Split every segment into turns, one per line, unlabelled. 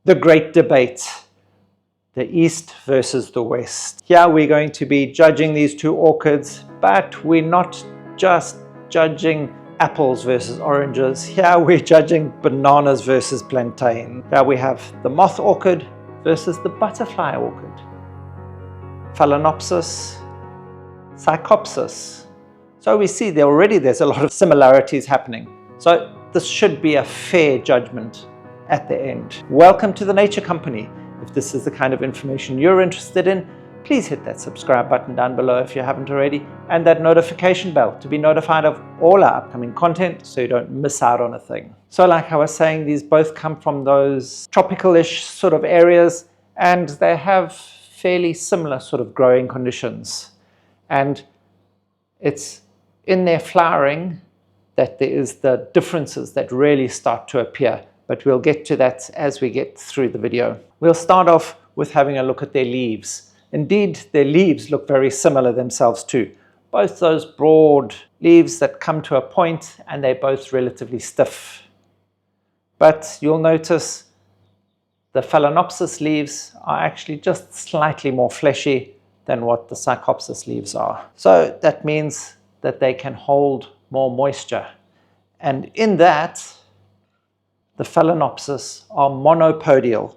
The great debate, the East versus the West. Here we're going to be judging these two orchids, but we're not just judging apples versus oranges. Here we're judging bananas versus plantain. Here we have the moth orchid versus the butterfly orchid. Phalaenopsis, Psychopsis. So we see there already there's a lot of similarities happening. So this should be a fair judgment at the end. Welcome to the Nature Company. If this is the kind of information you're interested in, please hit that subscribe button down below if you haven't already, and that notification bell to be notified of all our upcoming content so you don't miss out on a thing. So like I was saying, these both come from those tropical-ish sort of areas, and they have fairly similar sort of growing conditions. And it's in their flowering that there is the differences that really start to appear. But we'll get to that as we get through the video. We'll start off with having a look at their leaves. Indeed, their leaves look very similar themselves too. Both those broad leaves that come to a point, and they're both relatively stiff. But you'll notice the Phalaenopsis leaves are actually just slightly more fleshy than what the Psychopsis leaves are. So that means that they can hold more moisture. And in that, the Phalaenopsis are monopodial,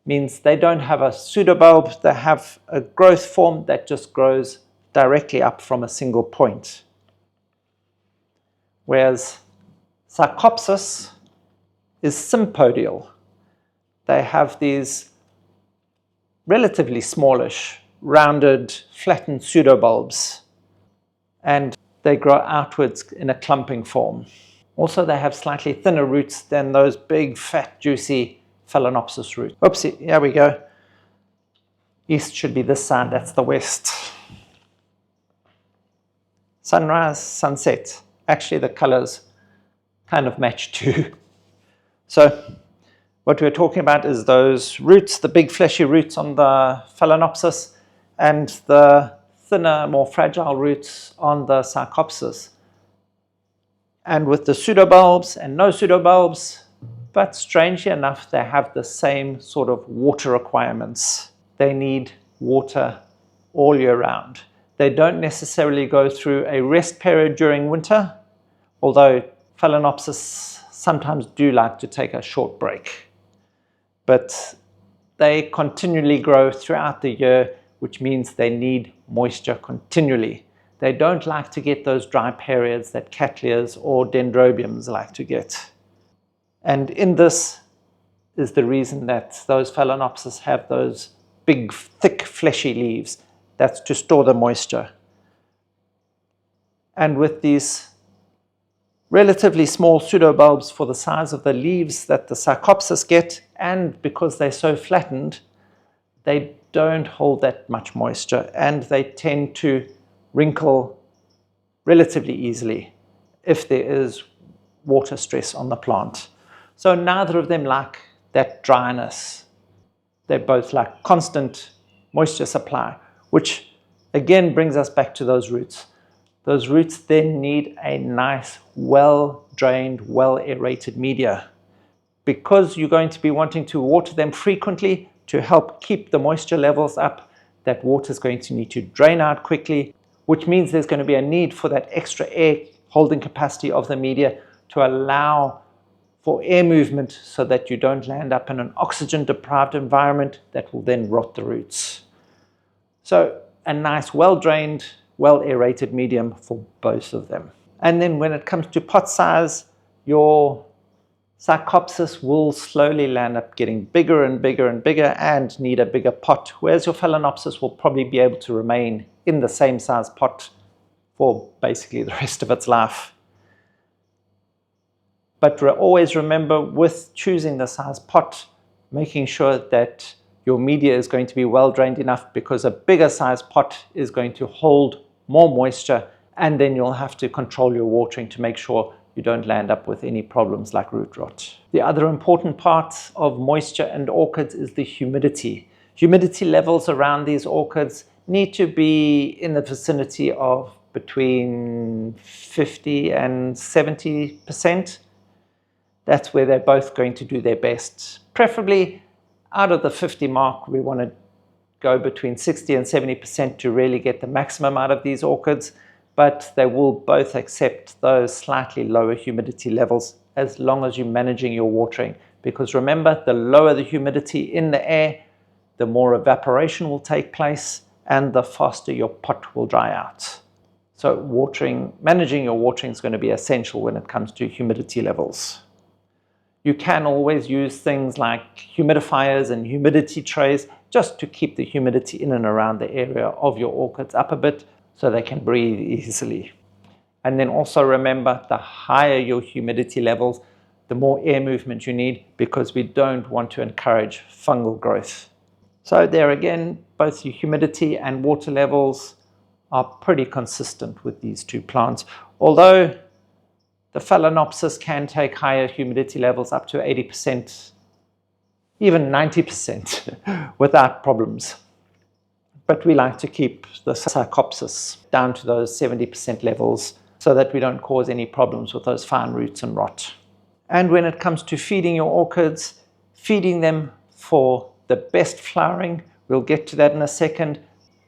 means they don't have a pseudobulb, they have a growth form that just grows directly up from a single point. Whereas Psychopsis is sympodial. They have these relatively smallish, rounded, flattened pseudobulbs, and they grow outwards in a clumping form. Also, they have slightly thinner roots than those big, fat, juicy Phalaenopsis roots. Oopsie, here we go. East should be this side, that's the west. Sunrise, sunset. Actually, the colors kind of match too. So, what we're talking about is those roots, the big fleshy roots on the Phalaenopsis, and the thinner, more fragile roots on the Psychopsis. And with the pseudobulbs and no pseudobulbs, but strangely enough, they have the same sort of water requirements. They need water all year round. They don't necessarily go through a rest period during winter, although Phalaenopsis sometimes do like to take a short break. But they continually grow throughout the year, which means they need moisture continually. They don't like to get those dry periods that Cattleyas or Dendrobiums like to get. And in this is the reason that those Phalaenopsis have those big, thick, fleshy leaves. That's to store the moisture. And with these relatively small pseudobulbs for the size of the leaves that the Psychopsis get, and because they're so flattened, they don't hold that much moisture, and they tend to wrinkle relatively easily if there is water stress on the plant. So neither of them like that dryness. They both like constant moisture supply, which again brings us back to those roots. Those roots then need a nice, well-drained, well-aerated media. Because you're going to be wanting to water them frequently to help keep the moisture levels up, that water is going to need to drain out quickly, which means there's going to be a need for that extra air holding capacity of the media to allow for air movement so that you don't land up in an oxygen-deprived environment that will then rot the roots. So a nice, well-drained, well-aerated medium for both of them. And then when it comes to pot size, your Psychopsis will slowly land up getting bigger and bigger and bigger and need a bigger pot, whereas your Phalaenopsis will probably be able to remain in the same size pot for basically the rest of its life. But always remember, with choosing the size pot, making sure that your media is going to be well drained enough, because a bigger size pot is going to hold more moisture, and then you'll have to control your watering to make sure you don't land up with any problems like root rot. The other important part of moisture and orchids is the humidity. Humidity levels around these orchids need to be in the vicinity of between 50 and 70%. That's where they're both going to do their best. Preferably out of the 50 mark, we want to go between 60 and 70% to really get the maximum out of these orchids, but they will both accept those slightly lower humidity levels as long as you're managing your watering. Because remember, the lower the humidity in the air, the more evaporation will take place and the faster your pot will dry out. So managing your watering is going to be essential when it comes to humidity levels. You can always use things like humidifiers and humidity trays just to keep the humidity in and around the area of your orchids up a bit so they can breathe easily. And then also remember, the higher your humidity levels, the more air movement you need, because we don't want to encourage fungal growth. So there again, both your humidity and water levels are pretty consistent with these two plants, although the Phalaenopsis can take higher humidity levels up to 80%, even 90% without problems. But we like to keep the Sarcopsis down to those 70% levels so that we don't cause any problems with those fine roots and rot. And when it comes to feeding your orchids, feeding them for the best flowering, we'll get to that in a second,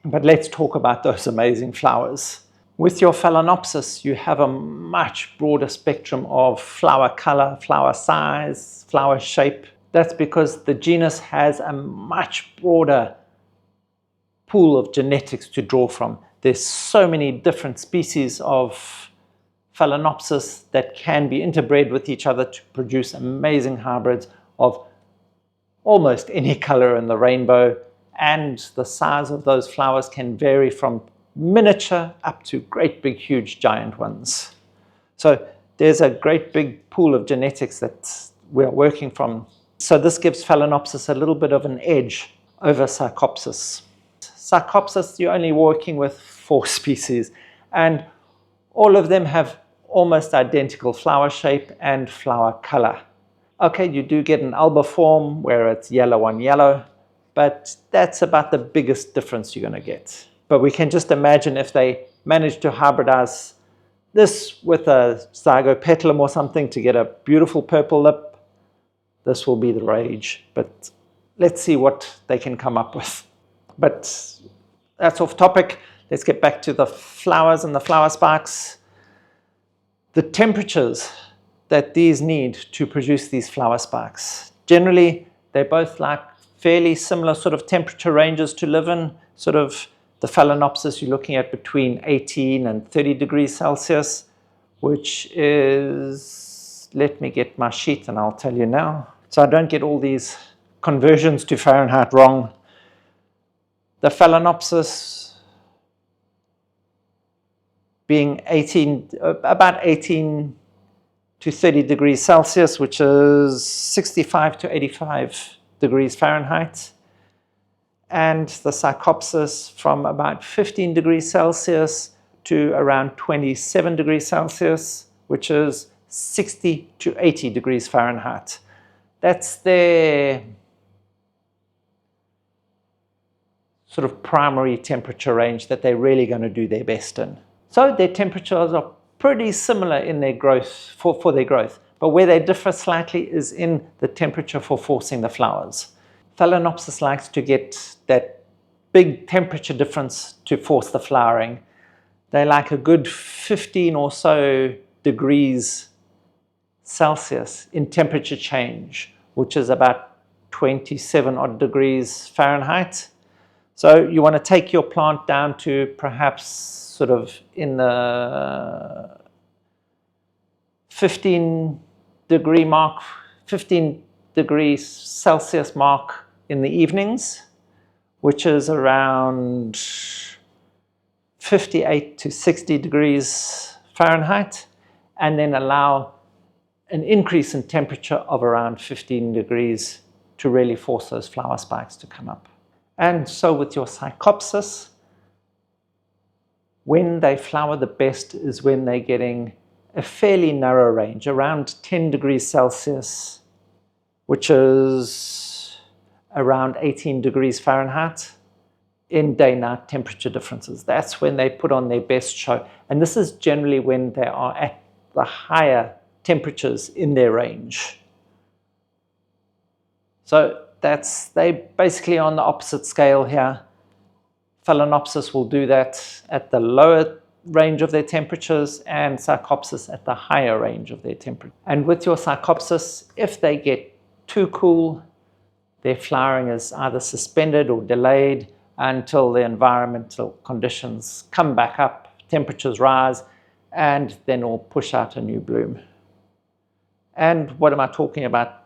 but let's talk about those amazing flowers. With your Phalaenopsis, you have a much broader spectrum of flower color, flower size, flower shape. That's because the genus has a much broader pool of genetics to draw from. There's so many different species of Phalaenopsis that can be interbred with each other to produce amazing hybrids of almost any color in the rainbow, and the size of those flowers can vary from miniature up to great big huge giant ones. So there's a great big pool of genetics that we're working from. So this gives Phalaenopsis a little bit of an edge over Sarcopsis. Sarcopsis, you're only working with 4 species, and all of them have almost identical flower shape and flower color. Okay, you do get an albiform where it's yellow on yellow, but that's about the biggest difference you're going to get. But we can just imagine if they manage to hybridize this with a Zygopetalum or something to get a beautiful purple lip, this will be the rage. But let's see what they can come up with. But that's off topic. Let's get back to the flowers and the flower spikes. The temperatures that these need to produce these flower spikes. Generally, they both like fairly similar sort of temperature ranges to live in. Sort of the Phalaenopsis, you're looking at between 18 and 30 degrees Celsius, which is, let me get my sheet and I'll tell you now. So I don't get all these conversions to Fahrenheit wrong. The Phalaenopsis being about 18 to 30 degrees Celsius, which is 65 to 85 degrees Fahrenheit. And the Sarcopsis from about 15 degrees Celsius to around 27 degrees Celsius, which is 60 to 80 degrees Fahrenheit. That's their sort of primary temperature range that they're really going to do their best in. So their temperatures are pretty similar in their growth, for their growth, but where they differ slightly is in the temperature for forcing the flowers. Phalaenopsis likes to get that big temperature difference to force the flowering. They like a good 15 or so degrees Celsius in temperature change, which is about 27 odd degrees Fahrenheit. So you want to take your plant down to perhaps sort of in the 15 degrees Celsius mark in the evenings, which is around 58 to 60 degrees Fahrenheit, and then allow an increase in temperature of around 15 degrees to really force those flower spikes to come up. And so with your Sarcopsis, when they flower the best is when they're getting a fairly narrow range, around 10 degrees Celsius, which is around 18 degrees Fahrenheit in day-night temperature differences. That's when they put on their best show. And this is generally when they are at the higher temperatures in their range. So they basically on the opposite scale here. Phalaenopsis will do that at the lower range of their temperatures and Psychopsis at the higher range of their temperature. And with your Psychopsis, if they get too cool, their flowering is either suspended or delayed until the environmental conditions come back up, temperatures rise, and then will push out a new bloom. And what am I talking about?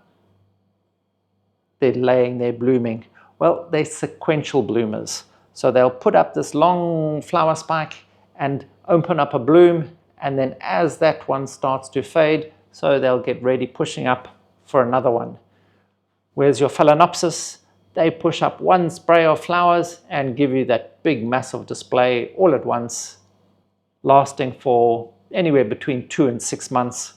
Delaying their blooming. Well, they're sequential bloomers. So they'll put up this long flower spike and open up a bloom, and then as that one starts to fade, so they'll get ready pushing up for another one. Whereas your Phalaenopsis, they push up one spray of flowers and give you that big massive display all at once, lasting for anywhere between 2 and 6 months,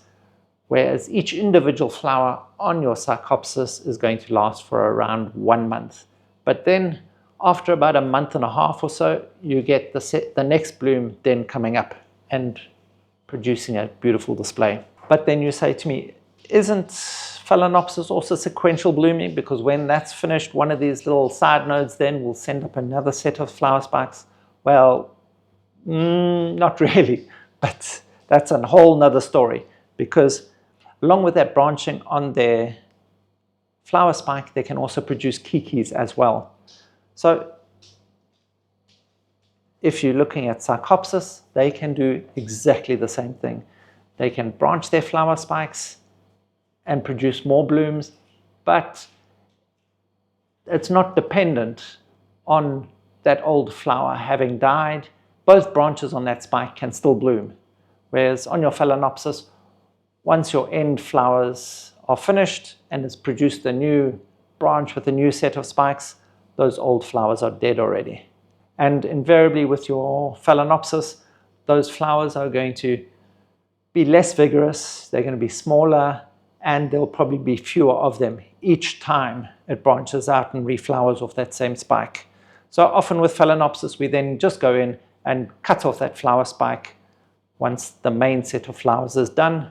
whereas each individual flower on your Psychopsis is going to last for around 1 month. But then after about a month and a half or so, you get the next bloom then coming up and producing a beautiful display. But then you say to me, isn't Phalaenopsis also sequential blooming? Because when that's finished, one of these little side nodes then will send up another set of flower spikes. Well, not really, but that's a whole nother story, because along with that branching on their flower spike, they can also produce kikis as well. So if you're looking at Psychopsis, they can do exactly the same thing. They can branch their flower spikes and produce more blooms, but it's not dependent on that old flower having died. Both branches on that spike can still bloom. Whereas on your Phalaenopsis, once your end flowers are finished and it's produced a new branch with a new set of spikes, those old flowers are dead already. And invariably with your Phalaenopsis, those flowers are going to be less vigorous, they're going to be smaller, and there'll probably be fewer of them each time it branches out and reflowers off that same spike. So often with Phalaenopsis, we then just go in and cut off that flower spike once the main set of flowers is done.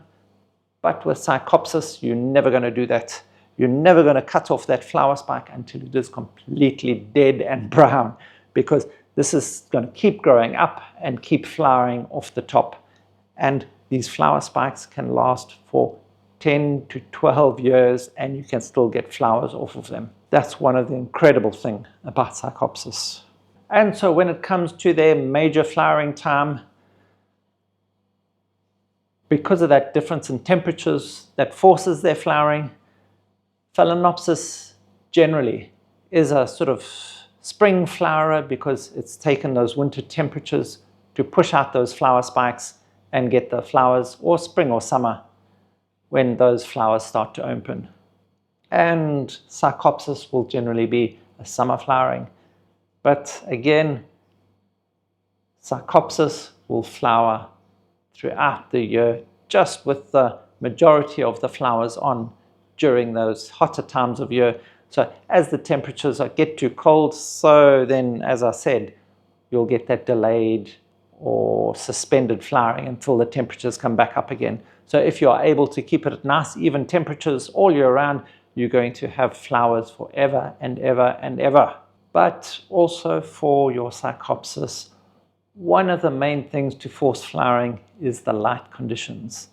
But with Psychopsis, you're never going to do that. You're never going to cut off that flower spike until it is completely dead and brown, because this is going to keep growing up and keep flowering off the top. And these flower spikes can last for 10 to 12 years and you can still get flowers off of them. That's one of the incredible things about Psychopsis. And so when it comes to their major flowering time, because of that difference in temperatures that forces their flowering, Phalaenopsis generally is a sort of spring flowerer because it's taken those winter temperatures to push out those flower spikes and get the flowers, or spring or summer, when those flowers start to open. And Psychopsis will generally be a summer flowering. But again, Psychopsis will flower throughout the year, just with the majority of the flowers on during those hotter times of year. So as the temperatures get too cold, so then, as I said, you'll get that delayed or suspended flowering until the temperatures come back up again. So if you are able to keep it at nice, even temperatures all year round, you're going to have flowers forever and ever and ever. But also for your Psychopsis, one of the main things to force flowering is the light conditions.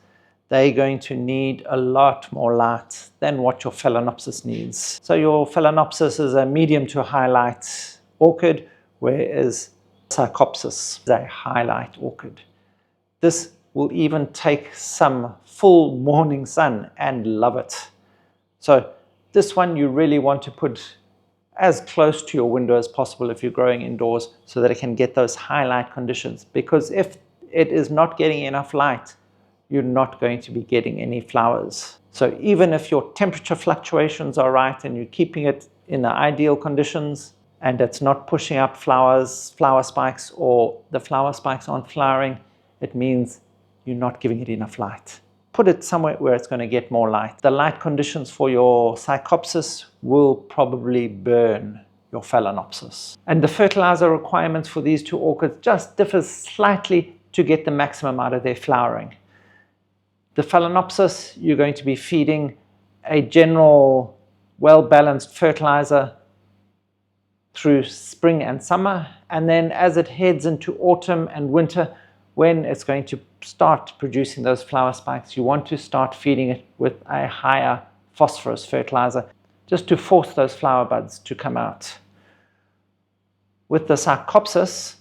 They're going to need a lot more light than what your Phalaenopsis needs. So your Phalaenopsis is a medium to high light orchid, whereas Psychopsis is a highlight orchid. This will even take some full morning sun and love it. So this one you really want to put as close to your window as possible if you're growing indoors, so that it can get those highlight conditions. Because if it is not getting enough light, you're not going to be getting any flowers. So even if your temperature fluctuations are right and you're keeping it in the ideal conditions, and it's not pushing up flowers, flower spikes, or the flower spikes aren't flowering, it means you're not giving it enough light. Put it somewhere where it's going to get more light. The light conditions for your Psychopsis will probably burn your Phalaenopsis. And the fertilizer requirements for these two orchids just differs slightly to get the maximum out of their flowering. The Phalaenopsis, you're going to be feeding a general well-balanced fertilizer through spring and summer, and then as it heads into autumn and winter, when it's going to start producing those flower spikes, you want to start feeding it with a higher phosphorus fertilizer just to force those flower buds to come out. With the Sarcopsis,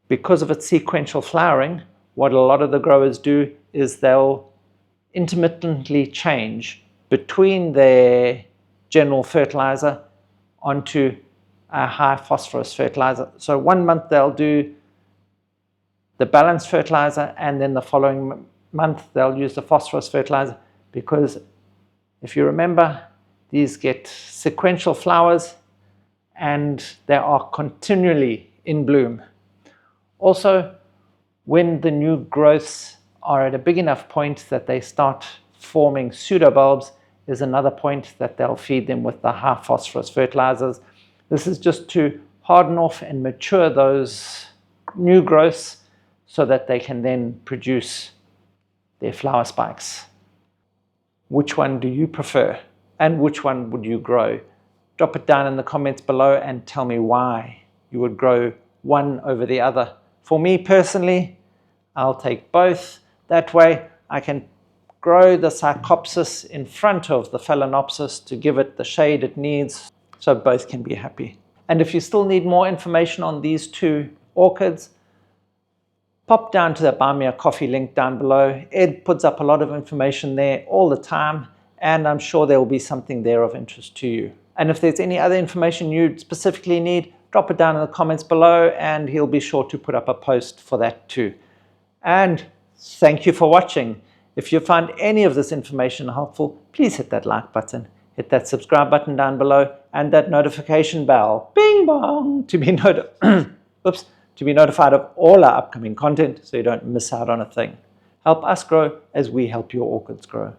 because of its sequential flowering, what a lot of the growers do is they'll intermittently change between their general fertilizer onto a high phosphorus fertilizer. So 1 month they'll do the balanced fertilizer, and then the following month they'll use the phosphorus fertilizer, because if you remember, these get sequential flowers and they are continually in bloom. Also, when the new growths are at a big enough point that they start forming pseudobulbs, is another point that they'll feed them with the high phosphorus fertilizers. This is just to harden off and mature those new growths so that they can then produce their flower spikes. Which one do you prefer, and which one would you grow? Drop it down in the comments below and tell me why you would grow one over the other. For me personally, I'll take both. That way I can grow the Sarcopsis in front of the Phalaenopsis to give it the shade it needs, so both can be happy. And if you still need more information on these two orchids, pop down to the Buy Me a Coffee link down below. Ed puts up a lot of information there all the time, and I'm sure there will be something there of interest to you. And if there's any other information you specifically need, drop it down in the comments below and he'll be sure to put up a post for that too. And thank you for watching. If you found any of this information helpful, please hit that like button, hit that subscribe button down below, and that notification bell, bing bong, to be notified of all our upcoming content so you don't miss out on a thing. Help us grow as we help your orchids grow.